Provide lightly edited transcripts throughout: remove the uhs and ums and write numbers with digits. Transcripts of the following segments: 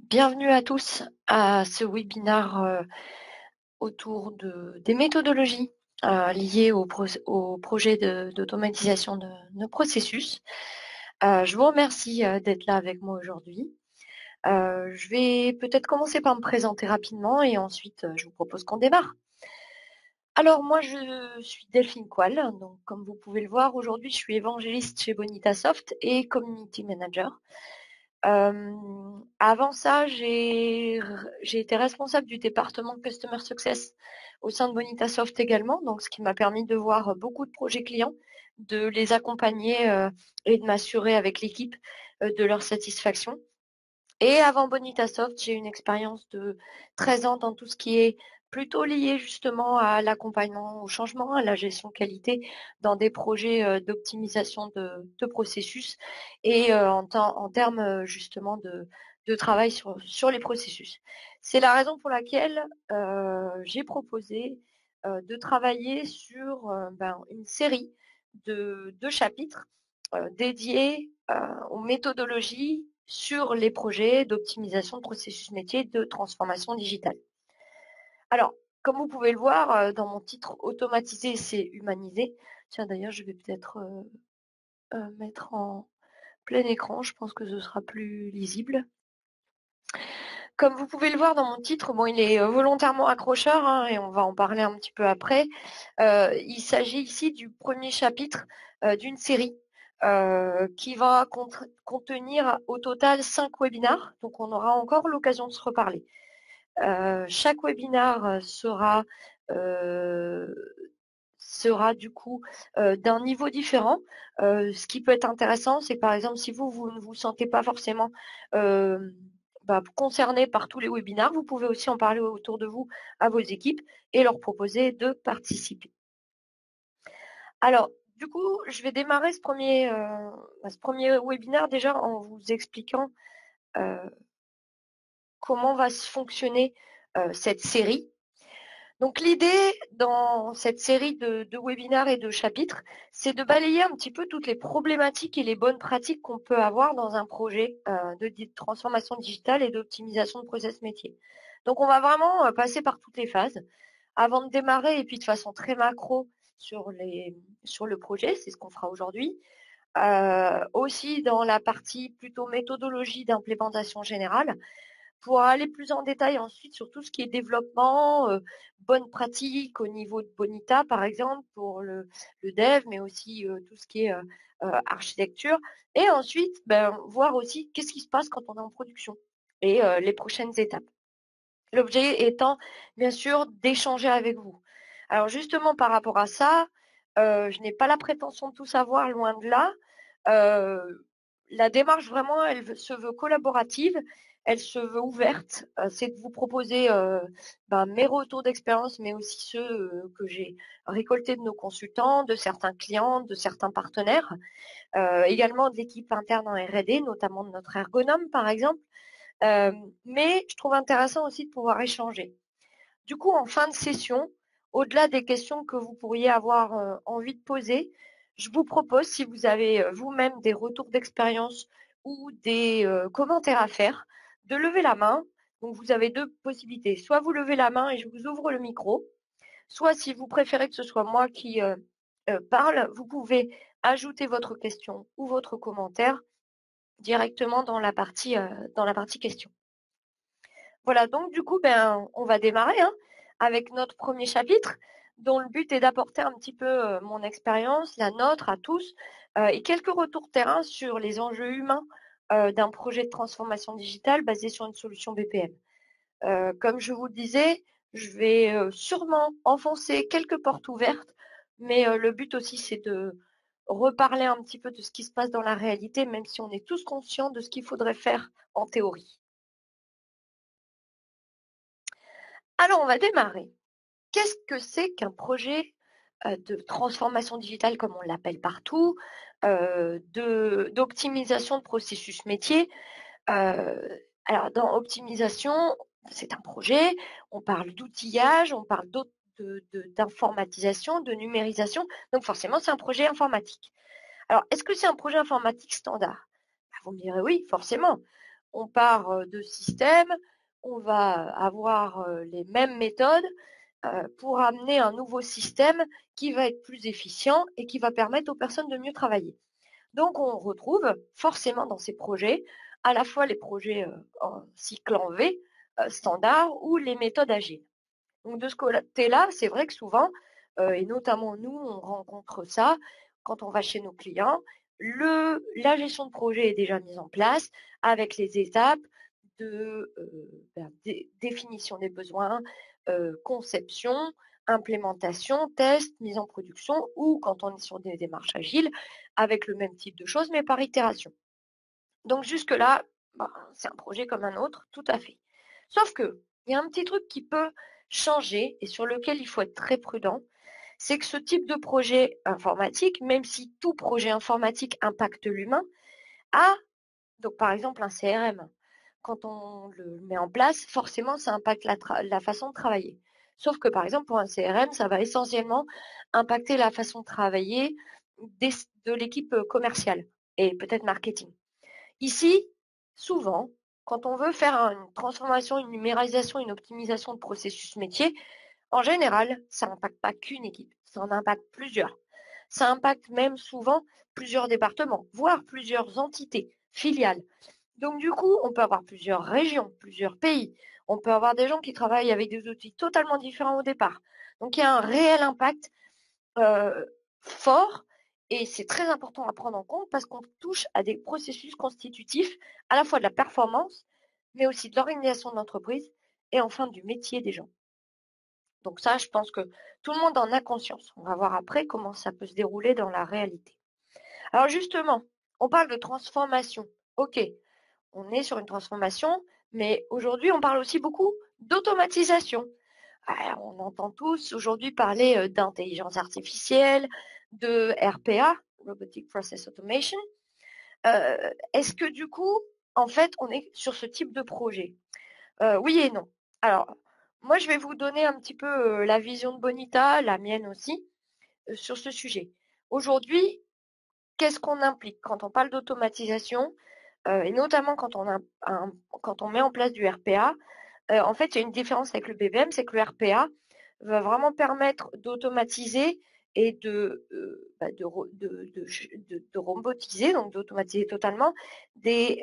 Bienvenue à tous à ce webinaire autour des méthodologies liées au projet d'automatisation de nos processus. Je vous remercie d'être là avec moi aujourd'hui. Je vais peut-être commencer par me présenter rapidement et ensuite je vous propose qu'on démarre. Alors moi je suis Delphine Coile, donc comme vous pouvez le voir aujourd'hui je suis évangéliste chez Bonitasoft et Community Manager. Avant ça, j'ai été responsable du département Customer Success au sein de Bonitasoft également, donc ce qui m'a permis de voir beaucoup de projets clients, de les accompagner et de m'assurer avec l'équipe de leur satisfaction. Et avant Bonitasoft, j'ai une expérience de 13 ans dans tout ce qui est plutôt lié justement à l'accompagnement au changement, à la gestion qualité dans des projets d'optimisation de processus et en termes justement de travail sur les processus. C'est la raison pour laquelle j'ai proposé de travailler sur une série de chapitres dédiés aux méthodologies sur les projets d'optimisation de processus métier de transformation digitale. Alors, comme vous pouvez le voir dans mon titre, automatiser, c'est humaniser. Tiens, d'ailleurs, je vais peut-être mettre en plein écran, je pense que ce sera plus lisible. Comme vous pouvez le voir dans mon titre, bon, il est volontairement accrocheur hein, et on va en parler un petit peu après. Il s'agit ici du premier chapitre d'une série qui va contenir au total 5 webinaires. Donc, on aura encore l'occasion de se reparler. Chaque webinaire sera du coup d'un niveau différent. Ce qui peut être intéressant, c'est par exemple si vous ne vous sentez pas forcément concerné par tous les webinaires, vous pouvez aussi en parler autour de vous à vos équipes et leur proposer de participer. Alors, du coup, je vais démarrer ce premier webinaire déjà en vous expliquant comment va se fonctionner cette série. Donc l'idée dans cette série de webinaires et de chapitres, c'est de balayer un petit peu toutes les problématiques et les bonnes pratiques qu'on peut avoir dans un projet de transformation digitale et d'optimisation de process métier. Donc on va vraiment passer par toutes les phases avant de démarrer et puis de façon très macro sur le projet, c'est ce qu'on fera aujourd'hui. Aussi dans la partie plutôt méthodologie d'implémentation générale, pour aller plus en détail ensuite sur tout ce qui est développement, bonnes pratiques au niveau de Bonita, par exemple, pour le dev, mais aussi tout ce qui est architecture. Et ensuite, voir aussi qu'est-ce qui se passe quand on est en production et les prochaines étapes. L'objet étant, bien sûr, d'échanger avec vous. Alors justement, par rapport à ça, je n'ai pas la prétention de tout savoir, loin de là. La démarche, vraiment, elle se veut collaborative, elle se veut ouverte. C'est de vous proposer mes retours d'expérience, mais aussi ceux que j'ai récoltés de nos consultants, de certains clients, de certains partenaires, également de l'équipe interne en R&D, notamment de notre ergonome, par exemple. Mais je trouve intéressant aussi de pouvoir échanger. Du coup, en fin de session, au-delà des questions que vous pourriez avoir envie de poser, je vous propose, si vous avez vous-même des retours d'expérience ou des commentaires à faire, de lever la main. Donc, vous avez deux possibilités. Soit vous levez la main et je vous ouvre le micro, soit si vous préférez que ce soit moi qui parle, vous pouvez ajouter votre question ou votre commentaire directement dans la partie question. Voilà, donc du coup, on va démarrer avec notre premier chapitre, dont le but est d'apporter un petit peu mon expérience, la nôtre à tous, et quelques retours terrain sur les enjeux humains d'un projet de transformation digitale basé sur une solution BPM. Comme je vous le disais, je vais sûrement enfoncer quelques portes ouvertes, mais le but aussi, c'est de reparler un petit peu de ce qui se passe dans la réalité, même si on est tous conscients de ce qu'il faudrait faire en théorie. Alors, on va démarrer. Qu'est-ce que c'est qu'un projet de transformation digitale, comme on l'appelle partout, d'optimisation de processus métier? Alors, dans optimisation, c'est un projet, on parle d'outillage, on parle d'informatisation, de numérisation, donc forcément, c'est un projet informatique. Alors, est-ce que c'est un projet informatique standard? Vous me direz oui, forcément. on part de système, on va avoir les mêmes méthodes pour amener un nouveau système qui va être plus efficient et qui va permettre aux personnes de mieux travailler. Donc, on retrouve forcément dans ces projets à la fois les projets en cycle en V standard ou les méthodes agiles. Donc, de ce côté-là, c'est vrai que souvent, et notamment nous, on rencontre ça quand on va chez nos clients. La gestion de projet est déjà mise en place avec les étapes de définition des besoins, conception, implémentation, test, mise en production, ou quand on est sur des démarches agiles, avec le même type de choses, mais par itération. Donc jusque-là, c'est un projet comme un autre, tout à fait. Sauf que il y a un petit truc qui peut changer et sur lequel il faut être très prudent, c'est que ce type de projet informatique, même si tout projet informatique impacte l'humain, a donc par exemple un CRM. Quand on le met en place, forcément, ça impacte la façon de travailler. Sauf que par exemple, pour un CRM, ça va essentiellement impacter la façon de travailler de l'équipe commerciale et peut-être marketing. Ici, souvent, quand on veut faire une transformation, une numérisation, une optimisation de processus métier, en général, ça n'impacte pas qu'une équipe, ça en impacte plusieurs. Ça impacte même souvent plusieurs départements, voire plusieurs entités, filiales. Donc du coup, on peut avoir plusieurs régions, plusieurs pays. On peut avoir des gens qui travaillent avec des outils totalement différents au départ. Donc il y a un réel impact fort et c'est très important à prendre en compte parce qu'on touche à des processus constitutifs à la fois de la performance, mais aussi de l'organisation de l'entreprise et enfin du métier des gens. Donc ça, je pense que tout le monde en a conscience. On va voir après comment ça peut se dérouler dans la réalité. Alors justement, on parle de transformation. Ok, on est sur une transformation, mais aujourd'hui, on parle aussi beaucoup d'automatisation. On entend tous aujourd'hui parler d'intelligence artificielle, de RPA, Robotic Process Automation. Est-ce que du coup, en fait, on est sur ce type de projet? Oui et non. Alors, moi, je vais vous donner un petit peu la vision de Bonita, la mienne aussi, sur ce sujet. Aujourd'hui, qu'est-ce qu'on implique quand on parle d'automatisation et notamment quand on met en place du RPA? En fait, il y a une différence avec le BPM, c'est que le RPA va vraiment permettre d'automatiser et de robotiser, donc d'automatiser totalement des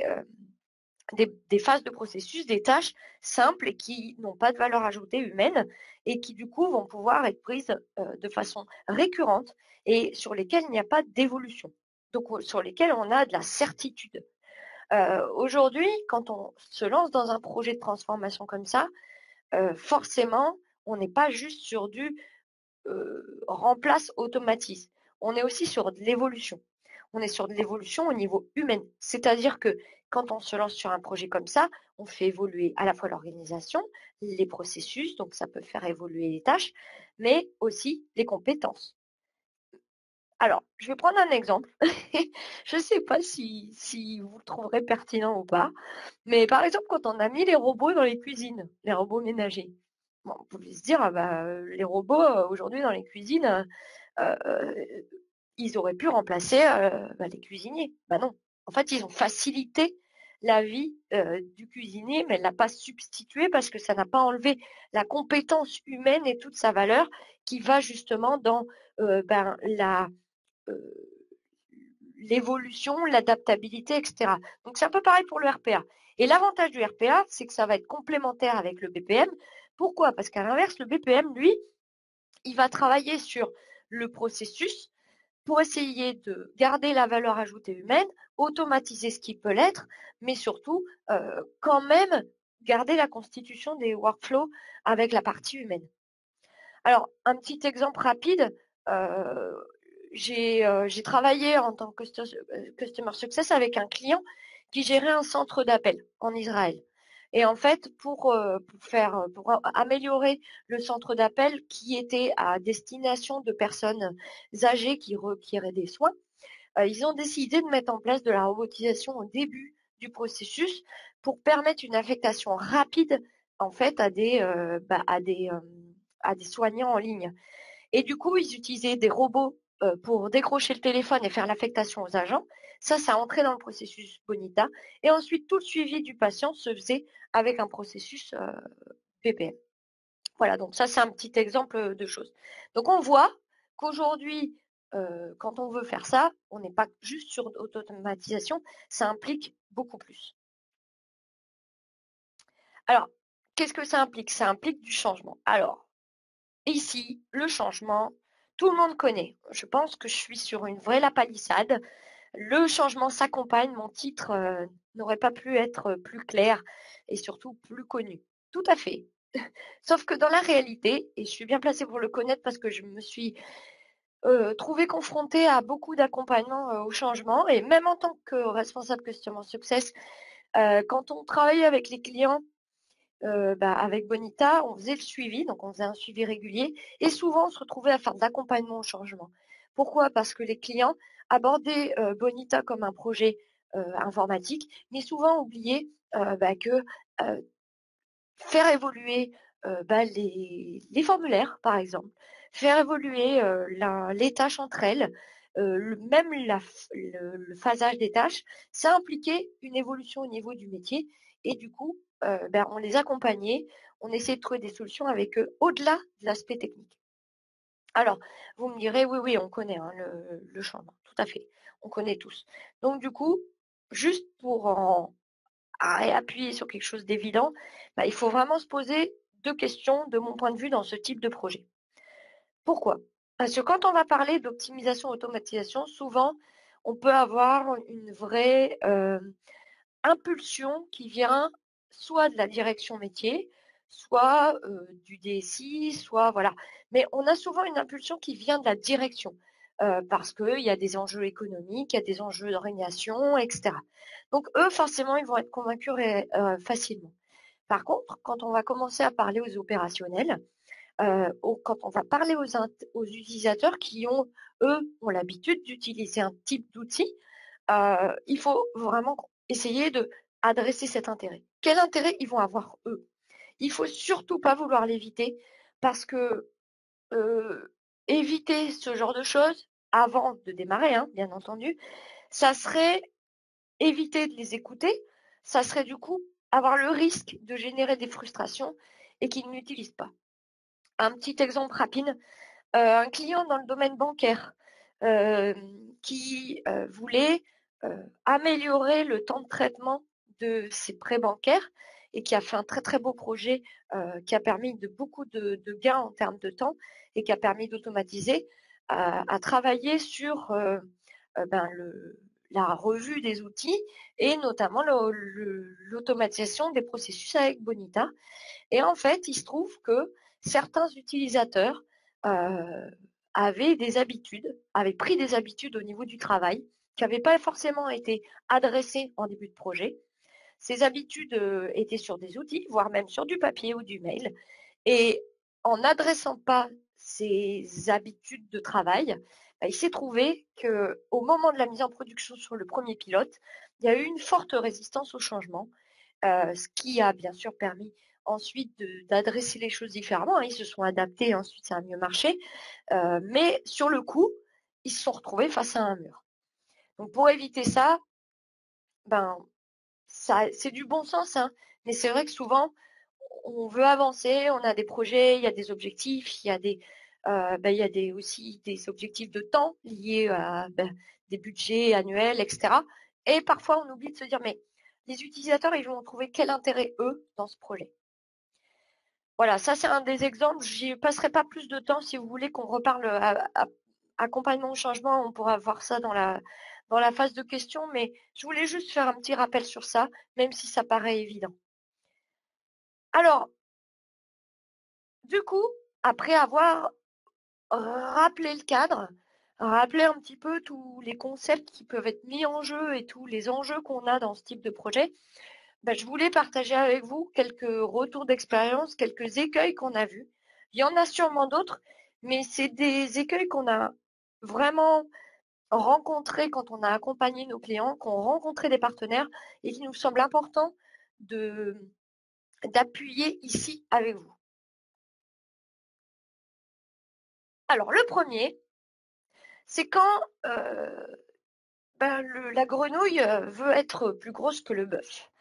phases de processus, des tâches simples et qui n'ont pas de valeur ajoutée humaine et qui du coup vont pouvoir être prises de façon récurrente et sur lesquelles il n'y a pas d'évolution. Donc sur lesquelles on a de la certitude. Aujourd'hui, quand on se lance dans un projet de transformation comme ça, forcément, on n'est pas juste sur du remplace, automatise. On est aussi sur de l'évolution. On est sur de l'évolution au niveau humain. C'est-à-dire que quand on se lance sur un projet comme ça, on fait évoluer à la fois l'organisation, les processus, donc ça peut faire évoluer les tâches, mais aussi les compétences. Alors, je vais prendre un exemple. Je ne sais pas si vous le trouverez pertinent ou pas, mais par exemple, quand on a mis les robots dans les cuisines, les robots ménagers, bon, on pouvait se dire, les robots aujourd'hui dans les cuisines, ils auraient pu remplacer les cuisiniers. Non. En fait, ils ont facilité la vie du cuisinier, mais elle l'a pas substitué parce que ça n'a pas enlevé la compétence humaine et toute sa valeur qui va justement dans l'évolution, l'adaptabilité, etc. Donc c'est un peu pareil pour le RPA. Et l'avantage du RPA, c'est que ça va être complémentaire avec le BPM. Pourquoi? Parce qu'à l'inverse, le BPM, lui, il va travailler sur le processus pour essayer de garder la valeur ajoutée humaine, automatiser ce qui peut l'être, mais surtout quand même garder la constitution des workflows avec la partie humaine. Alors, un petit exemple rapide, j'ai travaillé en tant que Customer Success avec un client qui gérait un centre d'appel en Israël. Et en fait, pour améliorer le centre d'appel qui était à destination de personnes âgées qui requéraient des soins, ils ont décidé de mettre en place de la robotisation au début du processus pour permettre une affectation rapide en fait à des soignants en ligne. Et du coup, ils utilisaient des robots pour décrocher le téléphone et faire l'affectation aux agents. Ça entrait dans le processus Bonita. Et ensuite, tout le suivi du patient se faisait avec un processus BPM. Voilà, donc ça, c'est un petit exemple de choses. Donc, on voit qu'aujourd'hui, quand on veut faire ça, on n'est pas juste sur l'automatisation, ça implique beaucoup plus. Alors, qu'est-ce que ça implique? Ça implique du changement. Alors, ici, le changement, tout le monde connaît. Je pense que je suis sur une vraie lapalissade. Le changement s'accompagne. Mon titre n'aurait pas pu être plus clair et surtout plus connu. Tout à fait. Sauf que dans la réalité, et je suis bien placée pour le connaître parce que je me suis trouvée confrontée à beaucoup d'accompagnement au changement, et même en tant que responsable Customer Success, quand on travaillait avec les clients, avec Bonita, on faisait le suivi, donc on faisait un suivi régulier, et souvent on se retrouvait à faire de l'accompagnement au changement. Pourquoi? Parce que les clients abordaient Bonita comme un projet informatique, mais souvent oubliaient que faire évoluer les formulaires, par exemple, faire évoluer les tâches entre elles, même le phasage des tâches, ça impliquait une évolution au niveau du métier, et du coup, on les accompagnait, on essayait de trouver des solutions avec eux au-delà de l'aspect technique. Alors, vous me direz, oui, oui, on connaît le changement, tout à fait, on connaît tous. Donc du coup, juste pour appuyer sur quelque chose d'évident, il faut vraiment se poser 2 questions de mon point de vue dans ce type de projet. Pourquoi? Parce que quand on va parler d'optimisation, automatisation, souvent, on peut avoir une vraie impulsion qui vient soit de la direction métier, soit du DSI, soit voilà. Mais on a souvent une impulsion qui vient de la direction parce qu'il y a des enjeux économiques, il y a des enjeux d'organisation, etc. Donc eux, forcément, ils vont être convaincus facilement. Par contre, quand on va commencer à parler aux opérationnels, quand on va parler aux utilisateurs qui ont l'habitude d'utiliser un type d'outil, il faut vraiment essayer de adresser cet intérêt. Quel intérêt ils vont avoir eux? Il faut surtout pas vouloir l'éviter parce que éviter ce genre de choses avant de démarrer, hein, bien entendu, ça serait éviter de les écouter, ça serait du coup avoir le risque de générer des frustrations et qu'ils n'utilisent pas. Un petit exemple rapide, un client dans le domaine bancaire qui voulait améliorer le temps de traitement de ses prêts bancaires et qui a fait un très très beau projet qui a permis de beaucoup de gains en termes de temps et qui a permis d'automatiser, a travaillé sur la revue des outils et notamment l'automatisation des processus avec Bonita. Et en fait, il se trouve que certains utilisateurs avaient pris des habitudes au niveau du travail qui n'avaient pas forcément été adressées en début de projet. Ces habitudes étaient sur des outils, voire même sur du papier ou du mail. Et en n'adressant pas ces habitudes de travail, il s'est trouvé qu'au moment de la mise en production sur le premier pilote, il y a eu une forte résistance au changement, ce qui a bien sûr permis ensuite d'adresser les choses différemment. Ils se sont adaptés et ensuite ça a mieux marché. Mais sur le coup, ils se sont retrouvés face à un mur. Donc pour éviter ça, c'est du bon sens, hein, mais c'est vrai que souvent, on veut avancer, on a des projets, il y a des objectifs, il y a aussi des objectifs de temps liés à des budgets annuels, etc. Et parfois, on oublie de se dire, mais les utilisateurs, ils vont trouver quel intérêt, eux, dans ce projet. Voilà, ça, c'est un des exemples. J'y passerai pas plus de temps. Si vous voulez qu'on reparle accompagnement au changement, on pourra voir ça dans la phase de questions, mais je voulais juste faire un petit rappel sur ça, même si ça paraît évident. Alors, du coup, après avoir rappelé le cadre, rappelé un petit peu tous les concepts qui peuvent être mis en jeu et tous les enjeux qu'on a dans ce type de projet, je voulais partager avec vous quelques retours d'expérience, quelques écueils qu'on a vus. Il y en a sûrement d'autres, mais c'est des écueils qu'on a vraiment rencontrés quand on a accompagné nos clients, qu'on rencontré des partenaires et qui nous semble important d'appuyer ici avec vous. Alors, le premier, C'est quand la grenouille veut être plus grosse que le bœuf.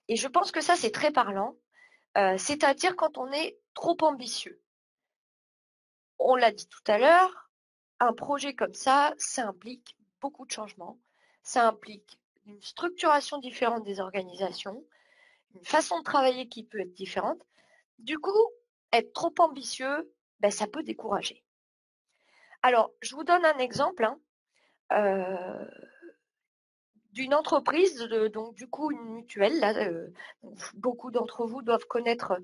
Et je pense que ça, c'est très parlant, c'est-à-dire quand on est trop ambitieux. On l'a dit tout à l'heure, un projet comme ça implique beaucoup de changements, ça implique une structuration différente des organisations, une façon de travailler qui peut être différente. Du coup, être trop ambitieux, ça peut décourager. Alors, je vous donne un exemple d'une entreprise, donc du coup une mutuelle. Là, beaucoup d'entre vous doivent connaître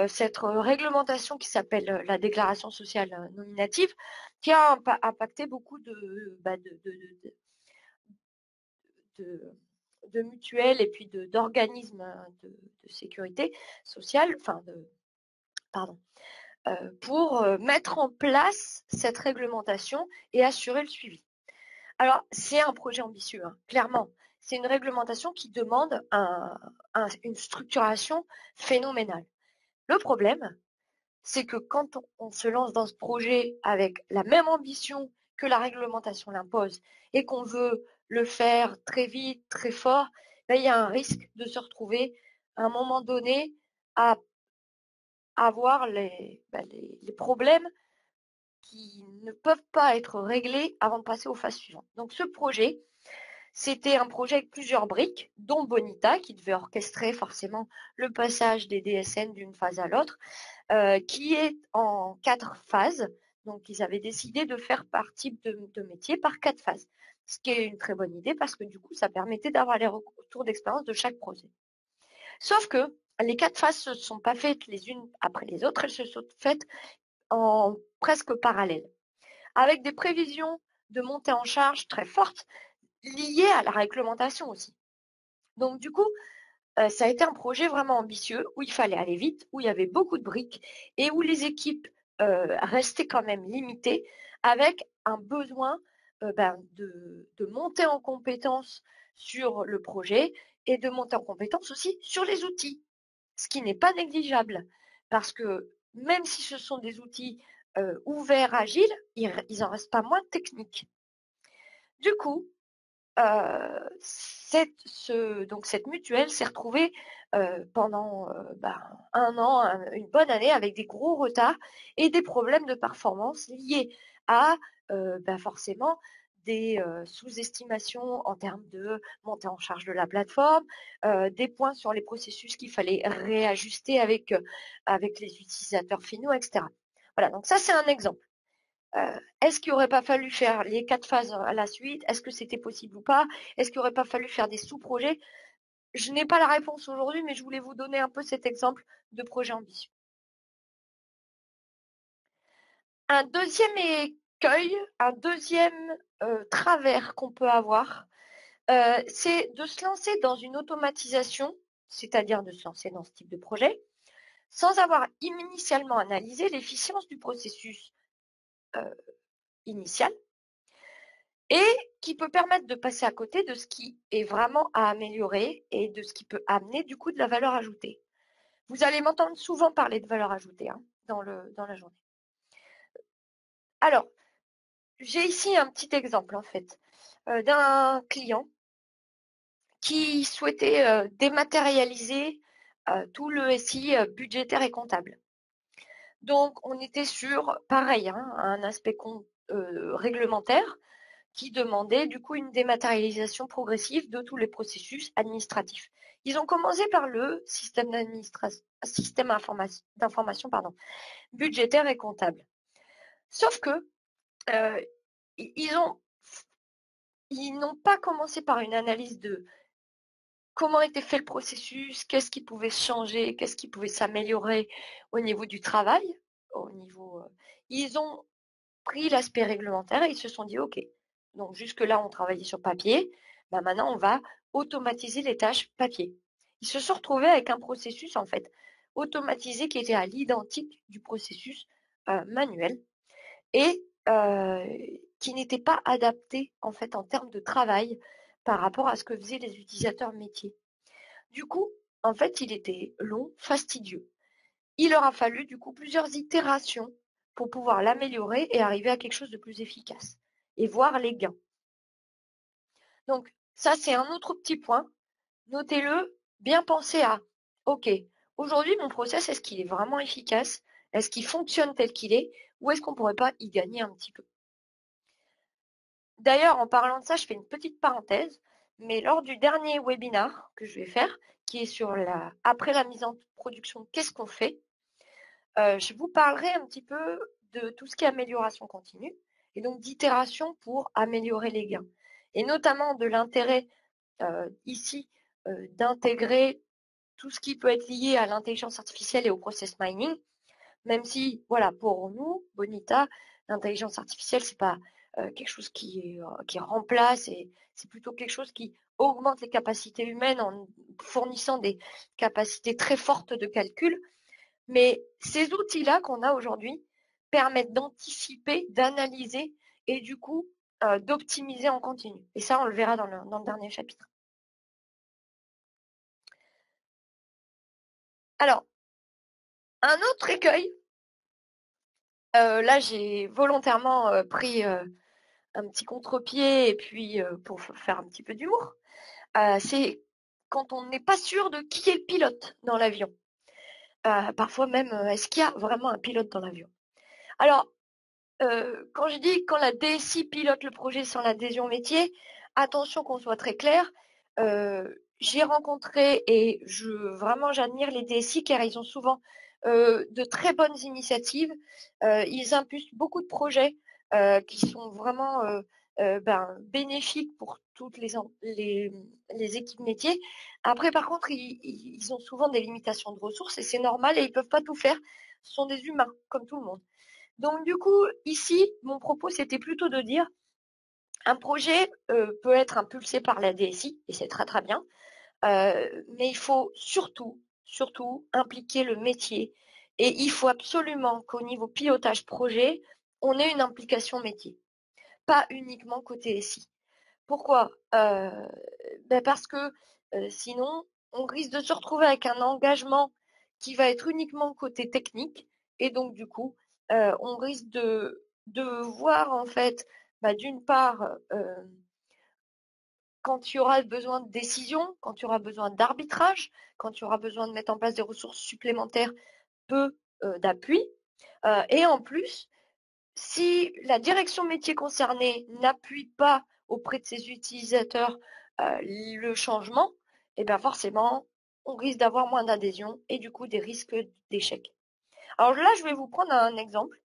cette réglementation qui s'appelle la déclaration sociale nominative, qui a impacté beaucoup de mutuelles et puis d'organismes de sécurité sociale, pour mettre en place cette réglementation et assurer le suivi. Alors, c'est un projet ambitieux, clairement. C'est une réglementation qui demande une structuration phénoménale. Le problème, c'est que quand on se lance dans ce projet avec la même ambition que la réglementation l'impose et qu'on veut le faire très vite, très fort, il y a un risque de se retrouver à un moment donné à avoir les problèmes qui ne peuvent pas être réglés avant de passer aux phases suivantes. Donc ce projet, c'était un projet avec plusieurs briques, dont Bonita, qui devait orchestrer forcément le passage des DSN d'une phase à l'autre, qui est en 4 phases. Donc, ils avaient décidé de faire par type de métier par 4 phases. Ce qui est une très bonne idée parce que du coup, ça permettait d'avoir les retours d'expérience de chaque projet. Sauf que les 4 phases ne se sont pas faites les unes après les autres, elles se sont faites en presque parallèle, avec des prévisions de montée en charge très fortes liées à la réglementation aussi. Donc, du coup, ça a été un projet vraiment ambitieux où il fallait aller vite, où il y avait beaucoup de briques et où les équipes restaient quand même limitées avec un besoin de monter en compétence sur le projet et de monter en compétence aussi sur les outils, ce qui n'est pas négligeable parce que même si ce sont des outils ouverts, agiles, ils en restent pas moins techniques. Du coup, cette mutuelle s'est retrouvée pendant un an, une bonne année avec des gros retards et des problèmes de performance liés à forcément des sous-estimations en termes de montée en charge de la plateforme, des points sur les processus qu'il fallait réajuster avec les utilisateurs finaux, etc. Voilà, donc ça c'est un exemple. Est-ce qu'il n'aurait pas fallu faire les 4 phases à la suite? Est-ce que c'était possible ou pas? Est-ce qu'il n'aurait pas fallu faire des sous-projets? Je n'ai pas la réponse aujourd'hui, mais je voulais vous donner un peu cet exemple de projet ambitieux. Un deuxième écueil, un deuxième travers qu'on peut avoir, c'est de se lancer dans une automatisation, c'est-à-dire de se lancer dans ce type de projet, sans avoir initialement analysé l'efficience du processus initial et qui peut permettre de passer à côté de ce qui est vraiment à améliorer et de ce qui peut amener du coup de la valeur ajoutée. Vous allez m'entendre souvent parler de valeur ajoutée dans la journée. Alors, j'ai ici un petit exemple en fait d'un client qui souhaitait dématérialiser tout le SI budgétaire et comptable. Donc, on était sur, pareil, un aspect réglementaire qui demandait du coup une dématérialisation progressive de tous les processus administratifs. Ils ont commencé par le système d'information budgétaire et comptable. Sauf que ils n'ont pas commencé par une analyse de comment était fait le processus, qu'est-ce qui pouvait changer, qu'est-ce qui pouvait s'améliorer au niveau du travail, ils ont pris l'aspect réglementaire et ils se sont dit ok, donc jusque-là on travaillait sur papier, maintenant on va automatiser les tâches papier. Ils se sont retrouvés avec un processus en fait automatisé qui était à l'identique du processus manuel et qui n'était pas adapté en fait en termes de travail par rapport à ce que faisaient les utilisateurs métiers. Du coup, en fait, il était long, fastidieux. Il leur a fallu du coup plusieurs itérations pour pouvoir l'améliorer et arriver à quelque chose de plus efficace. et voir les gains. Donc ça, c'est un autre petit point. Notez-le, bien penser à, OK, aujourd'hui, mon process, est-ce qu'il est vraiment efficace? Est-ce qu'il fonctionne tel qu'il est? Ou est-ce qu'on ne pourrait pas y gagner un petit peu? D'ailleurs, en parlant de ça, je fais une petite parenthèse, mais lors du dernier webinar que je vais faire, qui est sur après la mise en production, qu'est-ce qu'on fait? Je vous parlerai un petit peu de tout ce qui est amélioration continue et donc d'itération pour améliorer les gains. Et notamment de l'intérêt ici d'intégrer tout ce qui peut être lié à l'intelligence artificielle et au process mining, même si, voilà, pour nous, Bonita, l'intelligence artificielle, c'est pas quelque chose qui remplace, et c'est plutôt quelque chose qui augmente les capacités humaines en fournissant des capacités très fortes de calcul. Mais ces outils-là qu'on a aujourd'hui permettent d'anticiper, d'analyser et du coup d'optimiser en continu. Et ça, on le verra dans le dernier chapitre. Alors, un autre écueil, là j'ai volontairement pris un petit contre-pied et puis pour faire un petit peu d'humour, c'est quand on n'est pas sûr de qui est le pilote dans l'avion. Parfois même, est-ce qu'il y a vraiment un pilote dans l'avion? Alors, quand je dis quand la DSI pilote le projet sans l'adhésion métier, attention qu'on soit très clair. J'ai rencontré et vraiment j'admire les DSI car ils ont souvent de très bonnes initiatives. Ils impulsent beaucoup de projets qui sont vraiment bénéfiques pour toutes les équipes métiers. Après, par contre, ils ont souvent des limitations de ressources et c'est normal et ils peuvent pas tout faire. Ce sont des humains, comme tout le monde. Donc du coup, ici, mon propos, c'était plutôt de dire un projet peut être impulsé par la DSI, et c'est très très bien, mais il faut surtout impliquer le métier. Et il faut absolument qu'au niveau pilotage projet, on ait une implication métier, pas uniquement côté SI. Pourquoi? Parce que sinon, on risque de se retrouver avec un engagement qui va être uniquement côté technique, et donc du coup, on risque de voir en fait, d'une part, quand il y aura besoin de décision, quand il y aura besoin d'arbitrage, quand il y aura besoin de mettre en place des ressources supplémentaires, peu d'appui, et en plus, si la direction métier concernée n'appuie pas auprès de ses utilisateurs le changement, et bien forcément, on risque d'avoir moins d'adhésion et du coup des risques d'échec. Alors là, je vais vous prendre un exemple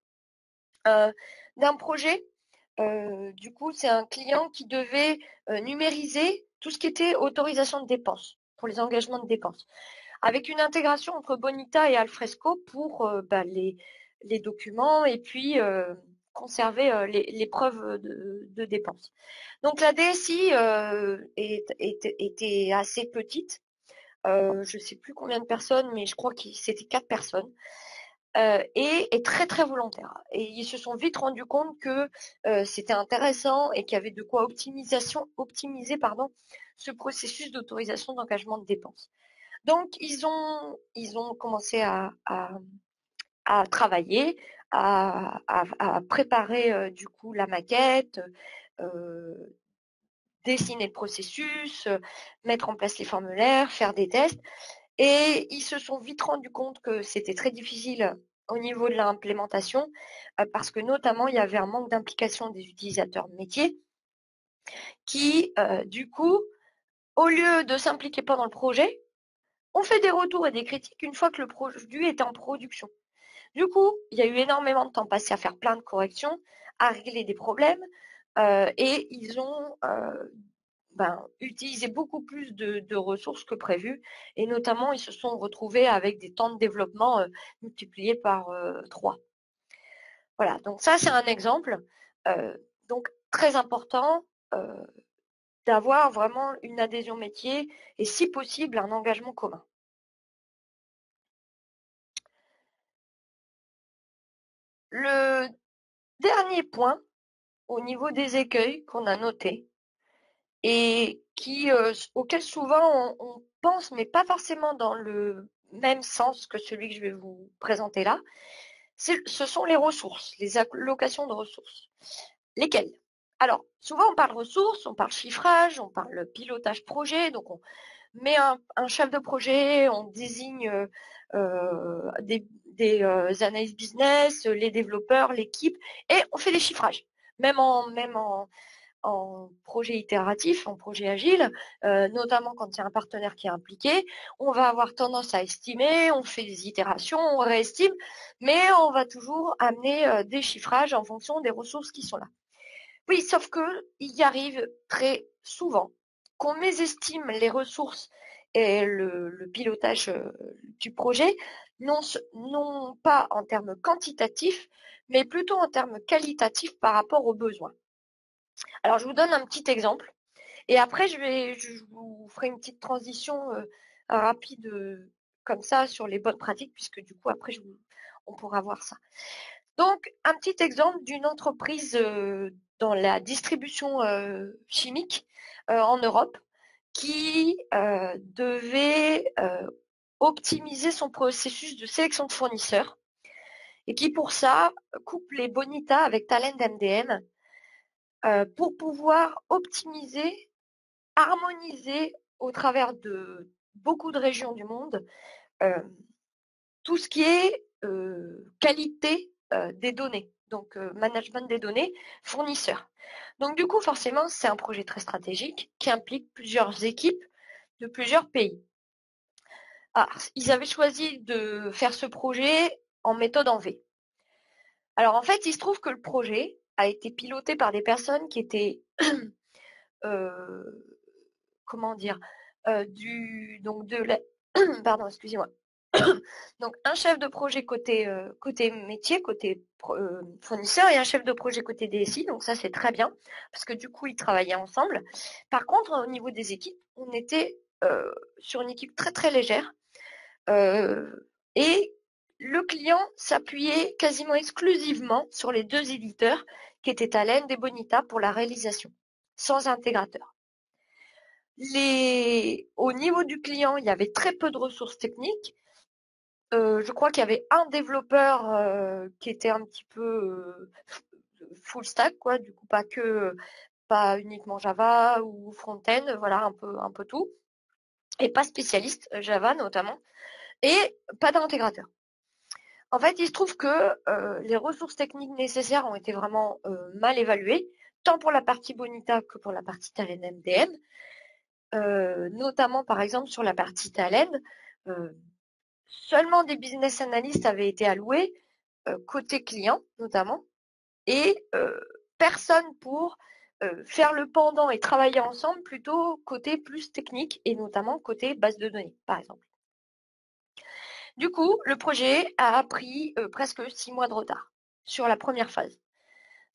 d'un projet. Du coup, c'est un client qui devait numériser tout ce qui était autorisation de dépenses pour les engagements de dépenses, avec une intégration entre Bonita et Alfresco pour les documents et puis conserver les preuves de dépenses. Donc la DSI était assez petite. Je ne sais plus combien de personnes, mais je crois que c'était 4 personnes. Et est très très volontaire. Et ils se sont vite rendus compte que c'était intéressant et qu'il y avait de quoi optimiser ce processus d'autorisation d'engagement de dépenses. Donc ils ont commencé à travailler, à préparer du coup la maquette, dessiner le processus, mettre en place les formulaires, faire des tests. Et ils se sont vite rendus compte que c'était très difficile au niveau de l'implémentation parce que notamment il y avait un manque d'implication des utilisateurs métiers qui, du coup, au lieu de s'impliquer pendant le projet, ont fait des retours et des critiques une fois que le produit était en production. Du coup, il y a eu énormément de temps passé à faire plein de corrections, à régler des problèmes et ils ont utilisé beaucoup plus de ressources que prévu et notamment ils se sont retrouvés avec des temps de développement multipliés par 3. Voilà, donc ça c'est un exemple. Donc très important d'avoir vraiment une adhésion métier et si possible un engagement commun. Le dernier point au niveau des écueils qu'on a notés et auquel souvent on pense, mais pas forcément dans le même sens que celui que je vais vous présenter là, ce sont les ressources, les allocations de ressources. Lesquelles? Alors, souvent on parle ressources, on parle chiffrage, on parle pilotage projet, donc on met un chef de projet, on désigne des analystes business, les développeurs, l'équipe, et on fait des chiffrages. Même en projet itératif, en projet agile, notamment quand il y a un partenaire qui est impliqué, on va avoir tendance à estimer, on fait des itérations, on réestime, mais on va toujours amener des chiffrages en fonction des ressources qui sont là. Oui, sauf que il y arrive très souvent qu'on mésestime les ressources et le pilotage du projet, non pas en termes quantitatifs, mais plutôt en termes qualitatifs par rapport aux besoins. Alors, je vous donne un petit exemple et après, je vous ferai une petite transition rapide comme ça sur les bonnes pratiques, puisque du coup, après, on pourra voir ça. Donc, un petit exemple d'une entreprise dans la distribution chimique en Europe qui devait optimiser son processus de sélection de fournisseurs et qui, pour ça, coupe les bonitas avec Talend MDM pour pouvoir optimiser, harmoniser au travers de beaucoup de régions du monde euh, tout ce qui est qualité des données, donc management des données, fournisseurs. Donc du coup, forcément, c'est un projet très stratégique qui implique plusieurs équipes de plusieurs pays. Alors, ils avaient choisi de faire ce projet en méthode en V. Alors en fait, il se trouve que le projet a été piloté par des personnes qui étaient, euh, comment dire, donc de la, pardon, excusez-moi, donc un chef de projet côté métier, côté fournisseur, et un chef de projet côté DSI. Donc ça, c'est très bien parce que du coup, ils travaillaient ensemble. Par contre, au niveau des équipes, on était sur une équipe très très légère euh, et le client s'appuyait quasiment exclusivement sur les deux éditeurs qui étaient Talend et Bonita pour la réalisation, sans intégrateur. Au niveau du client, il y avait très peu de ressources techniques. Je crois qu'il y avait un développeur qui était un petit peu full stack, quoi. Du coup, pas uniquement Java ou front-end, voilà, un peu tout, et pas spécialiste Java notamment, et pas d'intégrateur. En fait, il se trouve que les ressources techniques nécessaires ont été vraiment mal évaluées, tant pour la partie Bonita que pour la partie Talend MDM. Notamment, par exemple, sur la partie Talend, seulement des business analysts avaient été alloués, côté client notamment, et personne pour faire le pendant et travailler ensemble, plutôt côté plus technique et notamment côté base de données, par exemple. Du coup, le projet a pris presque 6 mois de retard sur la première phase.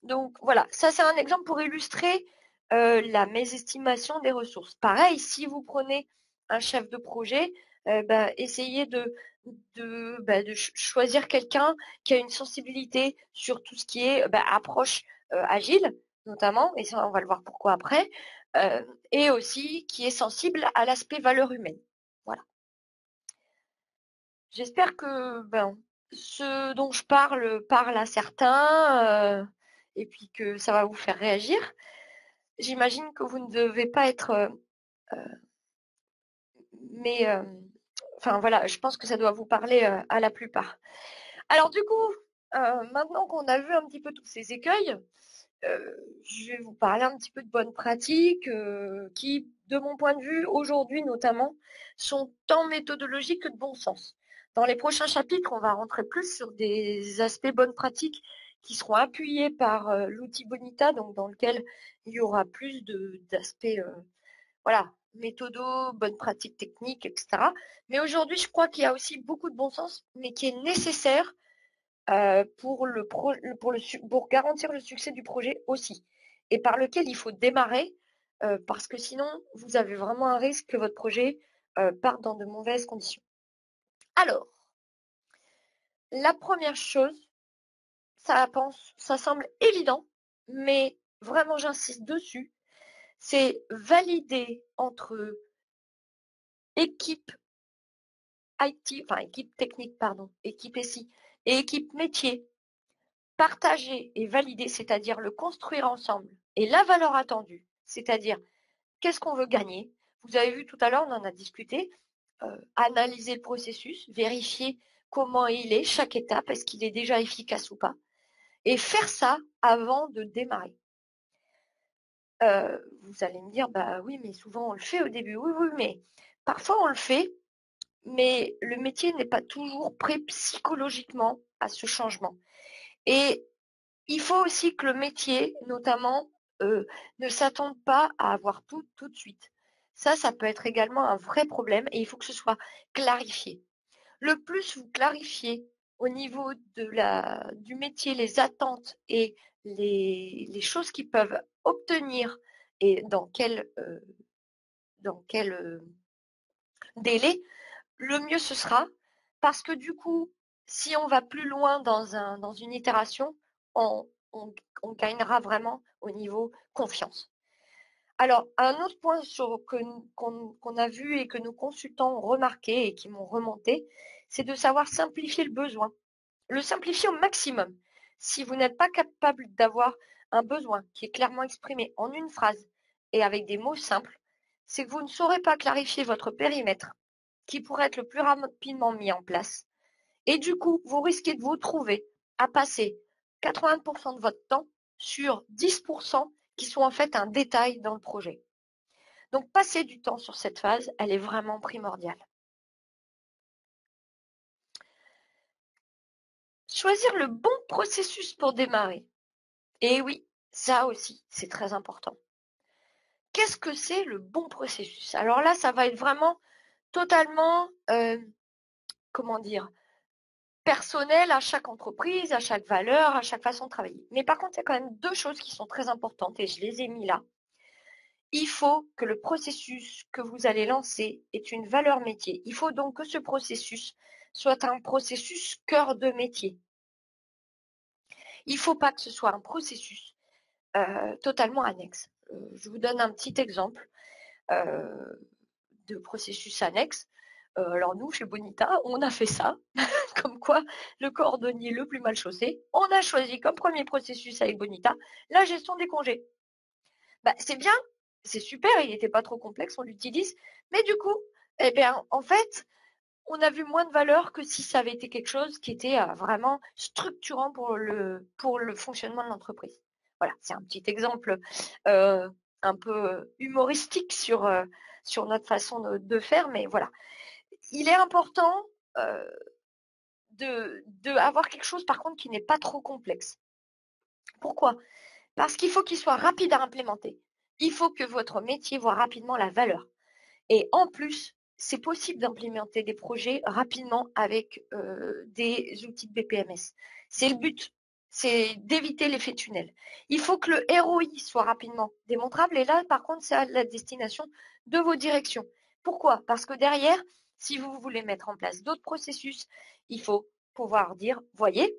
Donc voilà, ça c'est un exemple pour illustrer la mésestimation des ressources. Pareil, si vous prenez un chef de projet, essayez de choisir quelqu'un qui a une sensibilité sur tout ce qui est approche agile, notamment, et ça on va le voir pourquoi après, et aussi qui est sensible à l'aspect valeur humaine. Voilà. J'espère que ce dont je parle à certains et puis que ça va vous faire réagir. J'imagine que vous ne devez pas être, mais enfin voilà, je pense que ça doit vous parler à la plupart. Alors du coup, maintenant qu'on a vu un petit peu tous ces écueils, je vais vous parler un petit peu de bonnes pratiques qui, de mon point de vue, aujourd'hui notamment, sont tant méthodologiques que de bon sens. Dans les prochains chapitres, on va rentrer plus sur des aspects bonnes pratiques qui seront appuyés par l'outil Bonita, donc dans lequel il y aura plus d'aspects voilà, méthodo, bonnes pratiques techniques, etc. Mais aujourd'hui, je crois qu'il y a aussi beaucoup de bon sens, mais qui est nécessaire pour garantir le succès du projet aussi, et par lequel il faut démarrer, parce que sinon, vous avez vraiment un risque que votre projet parte dans de mauvaises conditions. Alors, la première chose, ça semble évident, mais vraiment j'insiste dessus, c'est valider entre équipe IT, enfin équipe technique, pardon, équipe SI et équipe métier partager et valider, c'est-à-dire le construire ensemble, et la valeur attendue, c'est-à-dire qu'est-ce qu'on veut gagner. Vous avez vu tout à l'heure, on en a discuté, analyser le processus, vérifier comment il est, chaque étape, est-ce qu'il est déjà efficace ou pas, et faire ça avant de démarrer. Vous allez me dire, bah oui, mais souvent on le fait au début. Oui, oui, mais parfois on le fait, mais le métier n'est pas toujours prêt psychologiquement à ce changement. Et il faut aussi que le métier, notamment, ne s'attende pas à avoir tout de suite. Ça peut être également un vrai problème et il faut que ce soit clarifié. Le plus vous clarifiez au niveau du métier les attentes et les choses qu'ils peuvent obtenir et dans quel délai, le mieux ce sera, parce que du coup, si on va plus loin dans une itération, on gagnera vraiment au niveau confiance. Alors, un autre point qu'on a vu et que nos consultants ont remarqué et qui m'ont remonté, c'est de savoir simplifier le besoin. Le simplifier au maximum. Si vous n'êtes pas capable d'avoir un besoin qui est clairement exprimé en une phrase et avec des mots simples, c'est que vous ne saurez pas clarifier votre périmètre qui pourrait être le plus rapidement mis en place. Et du coup, vous risquez de vous trouver à passer 80% de votre temps sur 10% qui sont en fait un détail dans le projet. Donc, passer du temps sur cette phase, elle est vraiment primordiale. Choisir le bon processus pour démarrer. Et oui, ça aussi, c'est très important. Qu'est-ce que c'est le bon processus? Alors là, ça va être vraiment totalement, personnel à chaque entreprise, à chaque valeur, à chaque façon de travailler. Mais par contre, il y a quand même deux choses qui sont très importantes et je les ai mis là. Il faut que le processus que vous allez lancer ait une valeur métier. Il faut donc que ce processus soit un processus cœur de métier. Il ne faut pas que ce soit un processus totalement annexe. Je vous donne un petit exemple de processus annexe. Alors nous, chez Bonita, on a fait ça, comme quoi le cordonnier le plus mal chaussé, on a choisi comme premier processus avec Bonita la gestion des congés. Bah, c'est bien, c'est super, il n'était pas trop complexe, on l'utilise, mais du coup, eh bien, en fait, on a vu moins de valeur que si ça avait été quelque chose qui était vraiment structurant pour le fonctionnement de l'entreprise. Voilà, c'est un petit exemple un peu humoristique sur notre façon de faire, mais voilà. Il est important de avoir quelque chose par contre qui n'est pas trop complexe. Pourquoi? Parce qu'il faut qu'il soit rapide à implémenter. Il faut que votre métier voit rapidement la valeur. Et en plus, c'est possible d'implémenter des projets rapidement avec des outils de BPMS. C'est le but, c'est d'éviter l'effet tunnel. Il faut que le ROI soit rapidement démontrable. Et là, par contre, c'est à la destination de vos directions. Pourquoi? Parce que derrière, si vous voulez mettre en place d'autres processus, il faut pouvoir dire, voyez,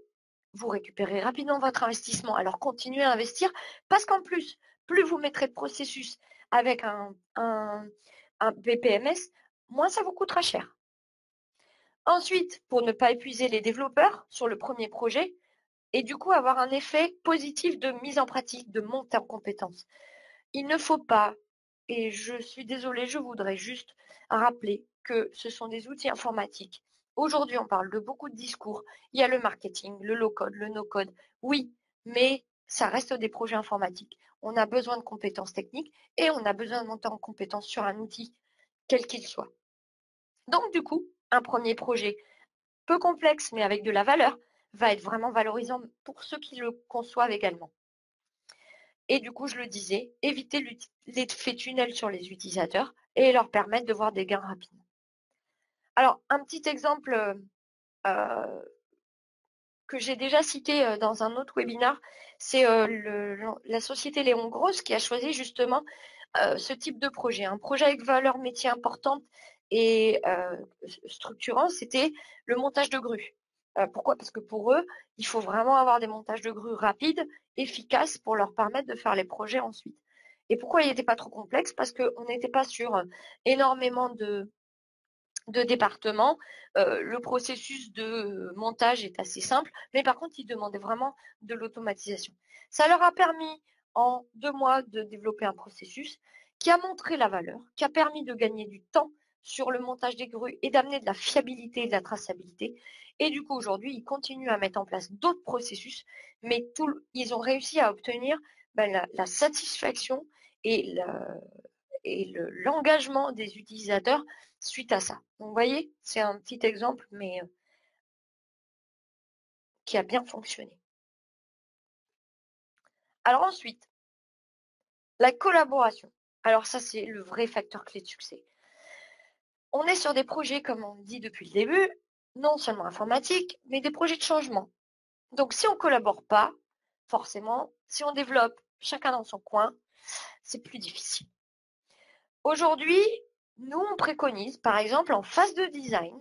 vous récupérez rapidement votre investissement. Alors continuez à investir parce qu'en plus, plus vous mettrez de processus avec un BPMS, moins ça vous coûtera cher. Ensuite, pour ne pas épuiser les développeurs sur le premier projet et du coup avoir un effet positif de mise en pratique, de montée en compétences. Il ne faut pas, et je suis désolée, je voudrais juste rappeler que ce sont des outils informatiques. Aujourd'hui, on parle de beaucoup de discours. Il y a le marketing, le low-code, le no-code. Oui, mais ça reste des projets informatiques. On a besoin de compétences techniques et on a besoin de monter en compétences sur un outil, quel qu'il soit. Donc, du coup, un premier projet peu complexe, mais avec de la valeur, va être vraiment valorisant pour ceux qui le conçoivent également. Et du coup, je le disais, éviter l'effet tunnel sur les utilisateurs et leur permettre de voir des gains rapidement. Alors, un petit exemple que j'ai déjà cité dans un autre webinaire, c'est la société Léon Grosse qui a choisi justement ce type de projet. Un projet avec valeur métier importante et structurant, c'était le montage de grues. Pourquoi? Parce que pour eux, il faut vraiment avoir des montages de grues rapides, efficaces pour leur permettre de faire les projets ensuite. Et pourquoi il n'était pas trop complexe? Parce qu'on n'était pas sur énormément départements. Le processus de montage est assez simple, mais par contre, ils demandaient vraiment de l'automatisation. Ça leur a permis en 2 mois de développer un processus qui a montré la valeur, qui a permis de gagner du temps sur le montage des grues et d'amener de la fiabilité et de la traçabilité. Et du coup, aujourd'hui, ils continuent à mettre en place d'autres processus, mais ils ont réussi à obtenir la satisfaction et l'engagement des utilisateurs suite à ça. Donc, vous voyez, c'est un petit exemple, mais qui a bien fonctionné. Alors ensuite, la collaboration. Alors ça, c'est le vrai facteur clé de succès. On est sur des projets, comme on dit depuis le début, non seulement informatiques, mais des projets de changement. Donc si on ne collabore pas, forcément, si on développe chacun dans son coin, c'est plus difficile. Aujourd'hui, nous, on préconise, par exemple, en phase de design,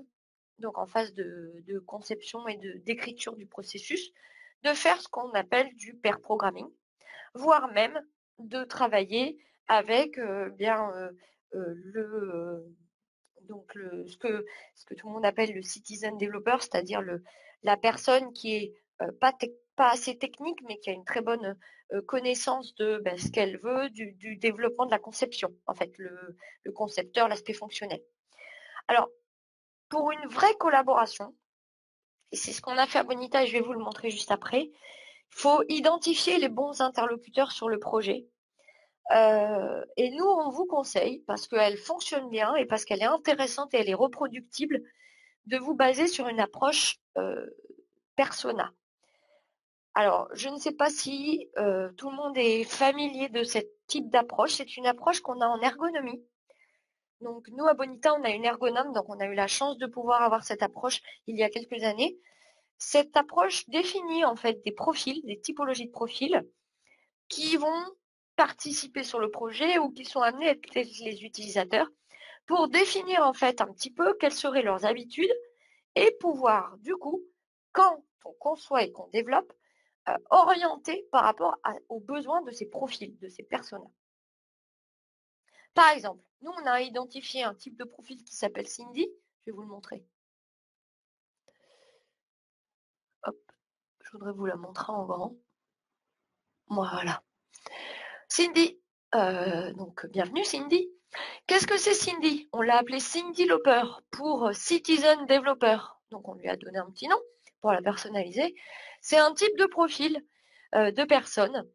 donc en phase de conception et d'écriture du processus, de faire ce qu'on appelle du pair programming, voire même de travailler avec ce que tout le monde appelle le citizen developer, c'est-à-dire la personne qui est pas assez technique, mais qui a une très bonne connaissance de ce qu'elle veut, du développement de la conception, en fait, le concepteur, l'aspect fonctionnel. Alors, pour une vraie collaboration, et c'est ce qu'on a fait à Bonita et je vais vous le montrer juste après, il faut identifier les bons interlocuteurs sur le projet. Et nous, on vous conseille, parce qu'elle fonctionne bien et parce qu'elle est intéressante et elle est reproductible, de vous baser sur une approche persona. Alors, je ne sais pas si tout le monde est familier de ce type d'approche. C'est une approche qu'on a en ergonomie. Donc, nous, à Bonita, on a une ergonome, donc on a eu la chance de pouvoir avoir cette approche il y a quelques années. Cette approche définit en fait des profils, des typologies de profils qui vont participer sur le projet ou qui sont amenés à être les utilisateurs pour définir en fait un petit peu quelles seraient leurs habitudes et pouvoir du coup, quand on conçoit et qu'on développe, orienter par rapport aux besoins de ces profils, de ces personnes. Par exemple, nous on a identifié un type de profil qui s'appelle Cindy, je vais vous le montrer. Hop, je voudrais vous la montrer en grand. Voilà. Cindy, donc bienvenue Cindy. Qu'est-ce que c'est Cindy? On l'a appelée Cindy Lauper pour Citizen Developer. Donc on lui a donné un petit nom pour la personnaliser. C'est un type de profil de personne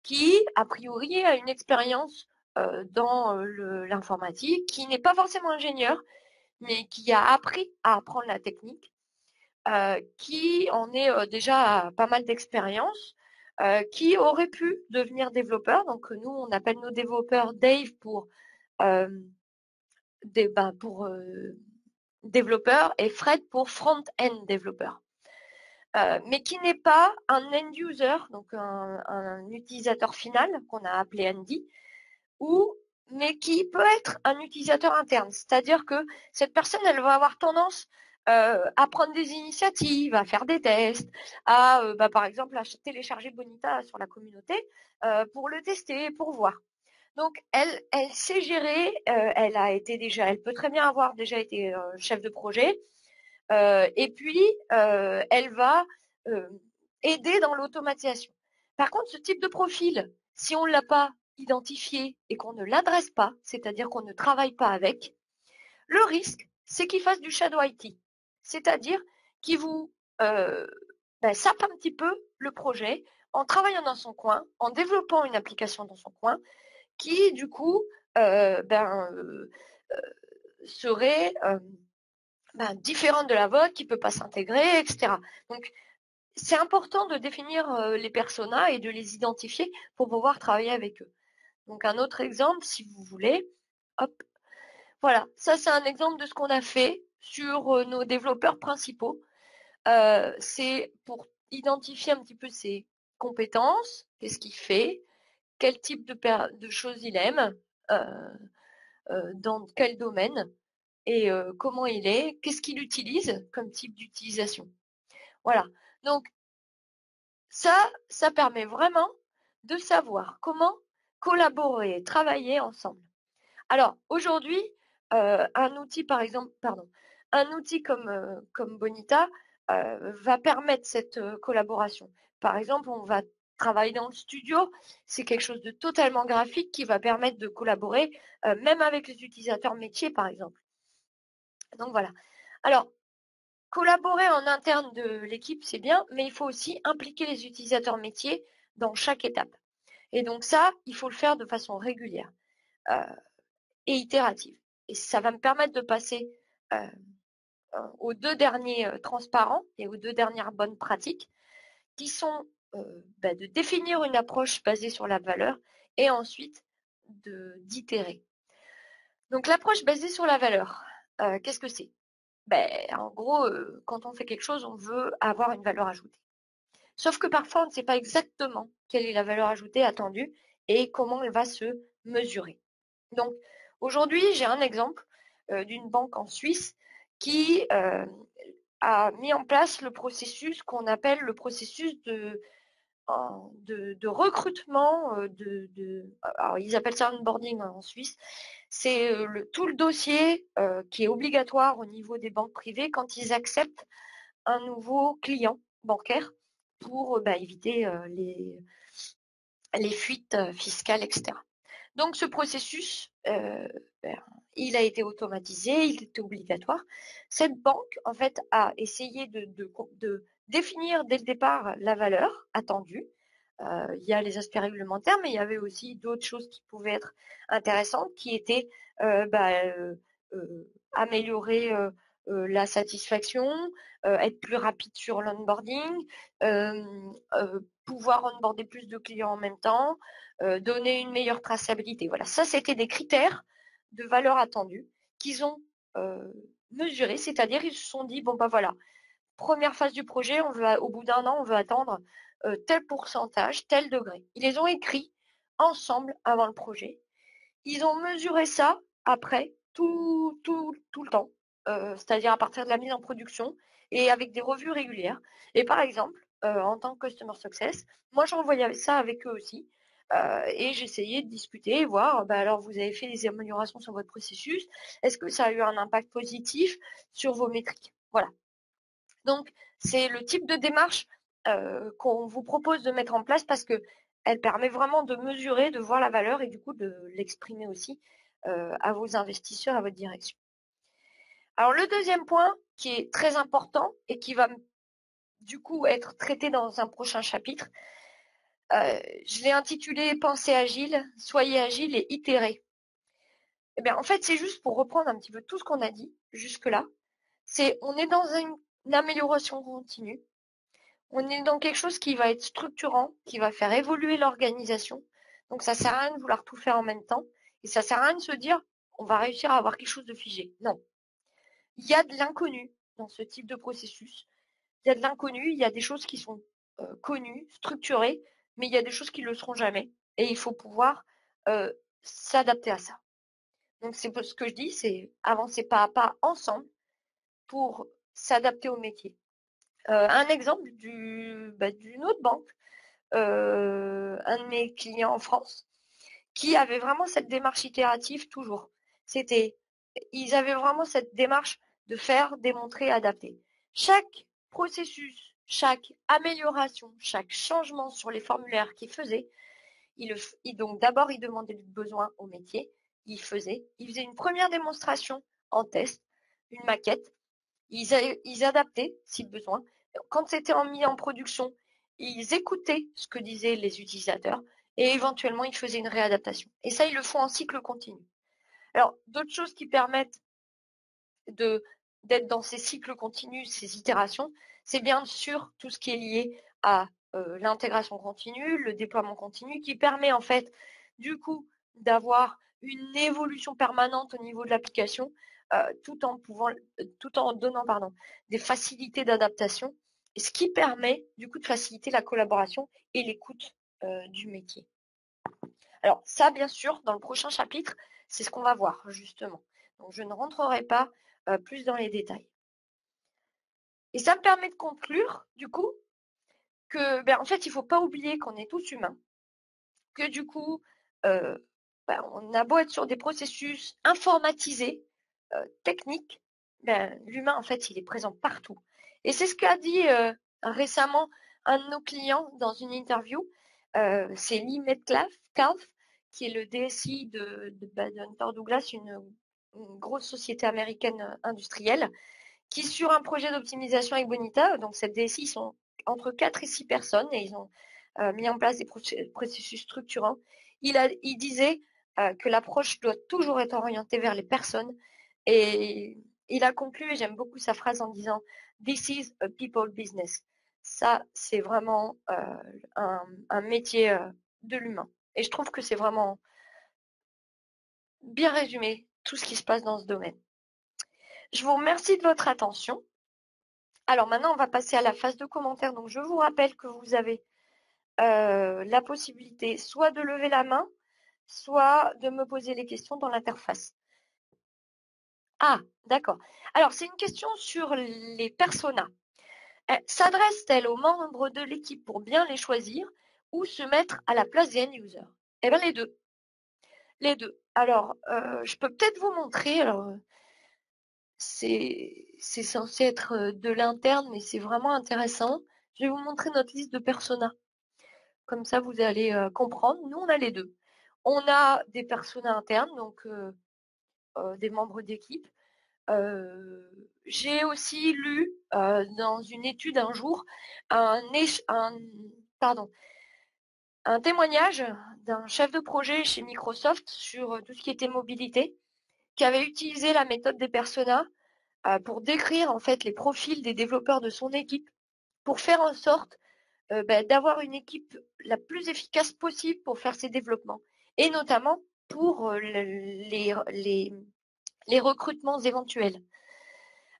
qui, a priori, a une expérience dans l'informatique, qui n'est pas forcément ingénieur, mais qui a appris à apprendre la technique, qui en est déjà à pas mal d'expérience, qui aurait pu devenir développeur. Donc nous, on appelle nos développeurs Dave pour développeur et Fred pour front-end développeur. Mais qui n'est pas un end user, donc un utilisateur final qu'on a appelé Andy, mais qui peut être un utilisateur interne. C'est-à-dire que cette personne, elle va avoir tendance à prendre des initiatives, à faire des tests, à, par exemple, à télécharger Bonita sur la communauté pour le tester, pour voir. Donc, elle sait gérer, elle peut très bien avoir déjà été chef de projet, et puis elle va aider dans l'automatisation. Par contre, ce type de profil, si on ne l'a pas identifié et qu'on ne l'adresse pas, c'est-à-dire qu'on ne travaille pas avec, le risque, c'est qu'il fasse du shadow IT, c'est-à-dire qu'il vous sape un petit peu le projet en travaillant dans son coin, en développant une application dans son coin, qui du coup serait différente de la vôtre, qui ne peut pas s'intégrer, etc. Donc, c'est important de définir les personas et de les identifier pour pouvoir travailler avec eux. Donc, un autre exemple, si vous voulez, hop, voilà, ça c'est un exemple de ce qu'on a fait sur nos développeurs principaux. C'est pour identifier un petit peu ses compétences, qu'est-ce qu'il fait, quel type de choses il aime, dans quel domaine et comment il est, qu'est-ce qu'il utilise comme type d'utilisation. Voilà. Donc, ça permet vraiment de savoir comment collaborer et travailler ensemble. Alors, aujourd'hui, un outil par exemple, un outil comme Bonita va permettre cette collaboration. Par exemple, on va travailler dans le studio, c'est quelque chose de totalement graphique qui va permettre de collaborer même avec les utilisateurs métiers par exemple. Donc voilà. Alors, collaborer en interne de l'équipe, c'est bien, mais il faut aussi impliquer les utilisateurs métiers dans chaque étape. Et donc ça, il faut le faire de façon régulière et itérative. Et ça va me permettre de passer aux 2 derniers transparents et aux 2 dernières bonnes pratiques qui sont de définir une approche basée sur la valeur et ensuite d'itérer. Donc l'approche basée sur la valeur, qu'est-ce que c'est? En gros, quand on fait quelque chose, on veut avoir une valeur ajoutée. Sauf que parfois, on ne sait pas exactement quelle est la valeur ajoutée attendue et comment elle va se mesurer. Donc aujourd'hui, j'ai un exemple d'une banque en Suisse qui a mis en place le processus qu'on appelle le processus de recrutement, alors ils appellent ça onboarding en Suisse. C'est tout le dossier qui est obligatoire au niveau des banques privées quand ils acceptent un nouveau client bancaire pour éviter les fuites fiscales, etc. Donc ce processus, il a été automatisé, il était obligatoire. Cette banque, en fait, a essayé de définir dès le départ la valeur attendue. Il y a les aspects réglementaires, mais il y avait aussi d'autres choses qui pouvaient être intéressantes, qui étaient améliorer la satisfaction, être plus rapide sur l'onboarding, pouvoir onboarder plus de clients en même temps, donner une meilleure traçabilité. Voilà, ça c'était des critères de valeur attendue qu'ils ont mesurés, c'est-à-dire ils se sont dit bon voilà, première phase du projet, au bout d'un an, on veut attendre tel pourcentage, tel degré. Ils les ont écrits ensemble avant le projet. Ils ont mesuré ça après tout le temps, c'est-à-dire à partir de la mise en production et avec des revues régulières. Et par exemple, en tant que Customer Success, moi j'envoyais ça avec eux aussi. Et j'essayais de discuter et voir, alors vous avez fait des améliorations sur votre processus, est-ce que ça a eu un impact positif sur vos métriques? Voilà. Donc c'est le type de démarche qu'on vous propose de mettre en place parce que elle permet vraiment de mesurer, de voir la valeur et du coup de l'exprimer aussi à vos investisseurs, à votre direction. Alors le deuxième point qui est très important et qui va du coup être traité dans un prochain chapitre, je l'ai intitulé Pensez agile, soyez agile et itérez. Eh bien en fait c'est juste pour reprendre un petit peu tout ce qu'on a dit jusque-là. On est dans une amélioration continue. On est dans quelque chose qui va être structurant, qui va faire évoluer l'organisation. Donc ça sert à rien de vouloir tout faire en même temps et ça sert à rien de se dire on va réussir à avoir quelque chose de figé. Non. Il y a de l'inconnu dans ce type de processus. Il y a de l'inconnu, il y a des choses qui sont connues, structurées, mais il y a des choses qui ne le seront jamais et il faut pouvoir s'adapter à ça. Donc c'est ce que je dis, c'est avancer pas à pas ensemble pour s'adapter au métier. Un exemple d'une autre banque, un de mes clients en France, qui avait vraiment cette démarche itérative toujours. Ils avaient vraiment cette démarche de faire, démontrer, adapter. Chaque processus, chaque amélioration, chaque changement sur les formulaires qu'ils faisaient, donc d'abord ils demandaient le besoin au métier, ils faisaient une première démonstration en test, une maquette, ils adaptaient si besoin. Quand c'était mis en production, ils écoutaient ce que disaient les utilisateurs et éventuellement ils faisaient une réadaptation. Et ça, ils le font en cycle continu. Alors, d'autres choses qui permettent d'être dans ces cycles continus, ces itérations, c'est bien sûr tout ce qui est lié à l'intégration continue, le déploiement continu, qui permet en fait du coup d'avoir une évolution permanente au niveau de l'application, tout en donnant des facilités d'adaptation, ce qui permet du coup de faciliter la collaboration et l'écoute du métier. Alors ça, bien sûr, dans le prochain chapitre, c'est ce qu'on va voir justement. Donc je ne rentrerai pas plus dans les détails. Et ça me permet de conclure, du coup, que en fait, il ne faut pas oublier qu'on est tous humains, que du coup, on a beau être sur des processus informatisés, technique, ben, l'humain, en fait, il est présent partout. Et c'est ce qu'a dit récemment un de nos clients dans une interview. C'est Lee Metcalf, qui est le DSI de Hunter Douglas, une grosse société américaine industrielle, qui sur un projet d'optimisation avec Bonita, donc cette DSI, ils sont entre 4 et 6 personnes et ils ont mis en place des processus structurants. Il disait que l'approche doit toujours être orientée vers les personnes et il a conclu, et j'aime beaucoup sa phrase en disant "This is a people business". Ça, c'est vraiment un métier de l'humain. Et je trouve que c'est vraiment bien résumé tout ce qui se passe dans ce domaine. Je vous remercie de votre attention. Alors maintenant, on va passer à la phase de commentaires. Donc, je vous rappelle que vous avez la possibilité soit de lever la main, soit de me poser les questions dans l'interface. Ah, d'accord. Alors, c'est une question sur les personas. S'adresse-t-elle aux membres de l'équipe pour bien les choisir ou se mettre à la place des end-users? Eh bien, les deux. Les deux. Alors, je peux peut-être vous montrer. Alors, c'est censé être de l'interne, mais c'est vraiment intéressant. Je vais vous montrer notre liste de personas. Comme ça, vous allez comprendre. Nous, on a les deux. On a des personas internes, donc des membres d'équipe. J'ai aussi lu dans une étude un jour pardon, un témoignage d'un chef de projet chez Microsoft sur tout ce qui était mobilité, qui avait utilisé la méthode des personas pour décrire en fait les profils des développeurs de son équipe, pour faire en sorte d'avoir une équipe la plus efficace possible pour faire ses développements, et notamment pour les recrutements éventuels,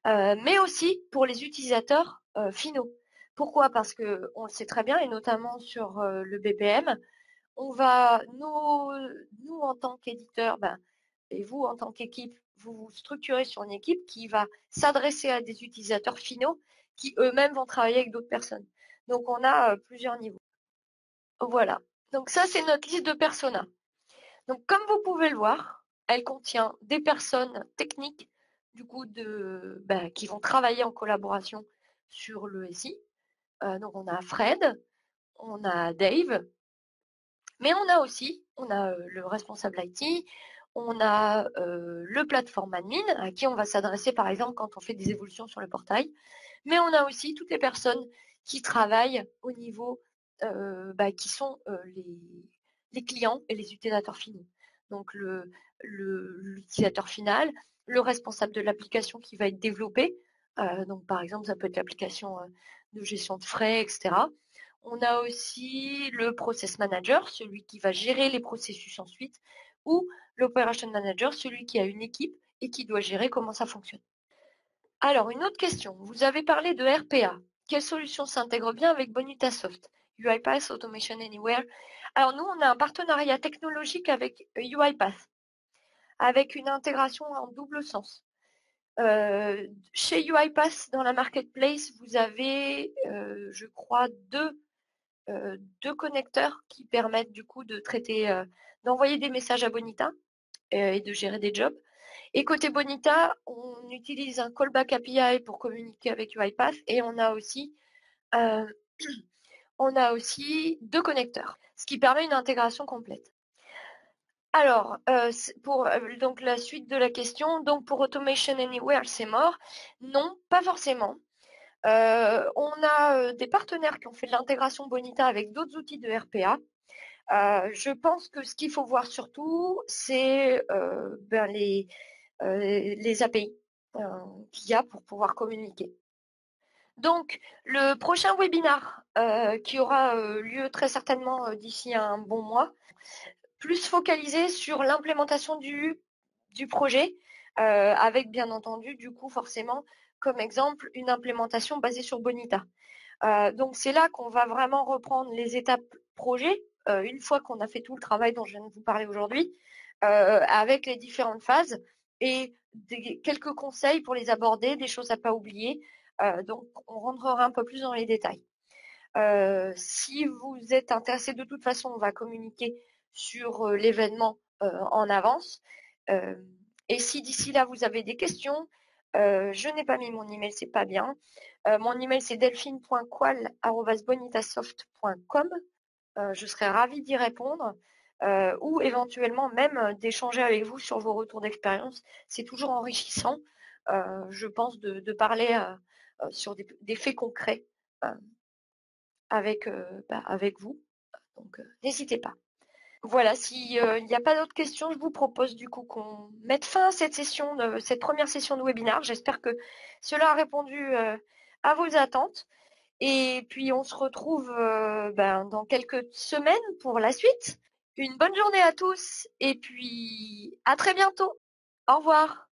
mais aussi pour les utilisateurs finaux. Pourquoi? Parce que on le sait très bien, et notamment sur le BPM, on va nous en tant qu'éditeurs, et vous en tant qu'équipe, vous vous structurez sur une équipe qui va s'adresser à des utilisateurs finaux qui eux-mêmes vont travailler avec d'autres personnes. Donc on a plusieurs niveaux. Voilà. Donc ça, c'est notre liste de personas. Donc comme vous pouvez le voir, elle contient des personnes techniques, du coup, qui vont travailler en collaboration sur le SI. Donc on a Fred, on a Dave, mais on a le responsable IT, on a le plateforme admin, à qui on va s'adresser par exemple quand on fait des évolutions sur le portail, mais on a aussi toutes les personnes qui travaillent au niveau, qui sont les clients et les utilisateurs finaux. Donc l'utilisateur final, le responsable de l'application qui va être développée, donc par exemple ça peut être l'application de gestion de frais, etc. On a aussi le process manager, celui qui va gérer les processus ensuite, ou l'operation manager, celui qui a une équipe et qui doit gérer comment ça fonctionne. Alors, une autre question. Vous avez parlé de RPA. Quelle solution s'intègre bien avec Bonitasoft? UiPath, Automation Anywhere. Alors, nous, on a un partenariat technologique avec UiPath, avec une intégration en double sens. Chez UiPath, dans la marketplace, vous avez, je crois, deux connecteurs qui permettent du coup de traiter, d'envoyer des messages à Bonita et de gérer des jobs. Et côté Bonita, on utilise un callback API pour communiquer avec UiPath et euh, on a aussi deux connecteurs, ce qui permet une intégration complète. Alors, pour donc la suite de la question, donc pour Automation Anywhere, c'est mort? Non, pas forcément. On a des partenaires qui ont fait de l'intégration Bonita avec d'autres outils de RPA. Je pense que ce qu'il faut voir surtout, c'est les API qu'il y a pour pouvoir communiquer. Donc, le prochain webinar qui aura lieu très certainement d'ici un bon mois, plus focalisé sur l'implémentation du projet, avec bien entendu, du coup, forcément, comme exemple, une implémentation basée sur Bonita. Donc, c'est là qu'on va vraiment reprendre les étapes projet, une fois qu'on a fait tout le travail dont je viens de vous parler aujourd'hui, avec les différentes phases et quelques conseils pour les aborder, des choses à pas oublier. Donc, on rentrera un peu plus dans les détails. Si vous êtes intéressé, de toute façon, on va communiquer sur l'événement en avance. Et si d'ici là, vous avez des questions, je n'ai pas mis mon email, c'est pas bien. Mon email, c'est delphine.qual@bonitasoft.com. Je serais ravie d'y répondre ou éventuellement même d'échanger avec vous sur vos retours d'expérience. C'est toujours enrichissant, je pense, de parler sur des faits concrets euh, avec vous. Donc, n'hésitez pas. Voilà, s'il n'y a pas d'autres questions, je vous propose du coup qu'on mette fin à cette première session de webinaire. J'espère que cela a répondu à vos attentes. Et puis, on se retrouve dans quelques semaines pour la suite. Une bonne journée à tous et puis à très bientôt. Au revoir.